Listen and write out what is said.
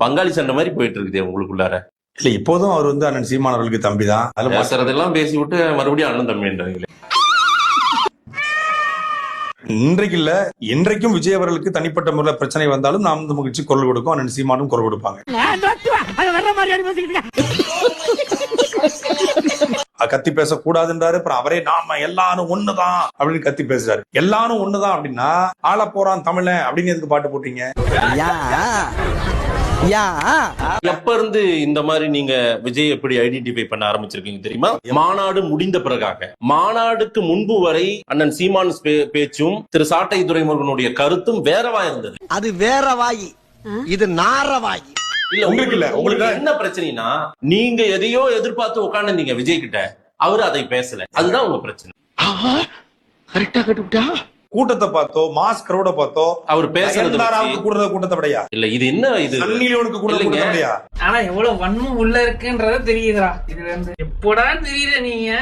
பங்காளி சண்டை மாதிரி போயிட்டு இருக்குது உங்களுக்குள்ளார. இல்ல இப்போதும் அவர் அண்ணன் சீமான் அவர்களுக்கு தம்பி தான். பேசுறதெல்லாம் பேசி விட்டு மறுபடியும் அண்ணன் தம்பின்றீங்களே. இன்றைக்கு இல்ல என்றைக்கும் விஜய் அவர்களுக்கு தனிப்பட்ட முறையில் பிரச்சனை வந்தாலும் நாம் இந்த மகிழ்ச்சி குரல் கொடுக்கும், அண்ணன் சீமானும் குரல் கொடுப்பாங்க. கத்தி பேசக்கூடாதுன்றாரு, அப்புறம் அவரே நாம எல்லாரும் ஒண்ணுதான் அப்படின்னு கத்தி பேசுறாரு. எல்லாரும் ஒண்ணுதான் அப்படின்னா ஆள போறான் தமிழன் அப்படின்னு எதுக்கு பாட்டு போட்டீங்க? எப்ப இருந்து இந்த மாதிரி நீங்க விஜய் எப்படி ஐடென்டிஃபை பண்ண ஆரம்பிச்சிருக்கீங்க தெரியுமா? மாநாடு முடிந்த பிறகாக. மாநாடுக்கு முன்பு வரை அண்ணன் சீமான் பேச்சும் திரு சாட்டை துரைமுருகனுடைய கருத்தும் வேறவா இருந்தது. அது வேற வாயி, இது நாரவாயி. இல்ல உங்களுக்கு என்ன பிரச்சனைனா, நீங்க எதையோ எதிர்பார்த்து உட்கார்ந்து விஜய் கிட்ட, அவரு அதை பேசல. அதுதான் உங்க பிரச்சனை. கரெக்டா கட்டுட்டா. கூட்டத்தை பார்த்தோ, மாஸ் கிரௌட பார்த்தோ, அவர் பேசுறது கூட்டத்தை விடையா இல்ல. இது என்ன இது சன்னிலியோனுக்கு கூட்டத்தை விடையா? ஆனா எவ்வளவு வன்மம் உள்ள இருக்குன்றத தெரியுதுடா. இதுல இருந்து எப்படா தெரியுது நீங்க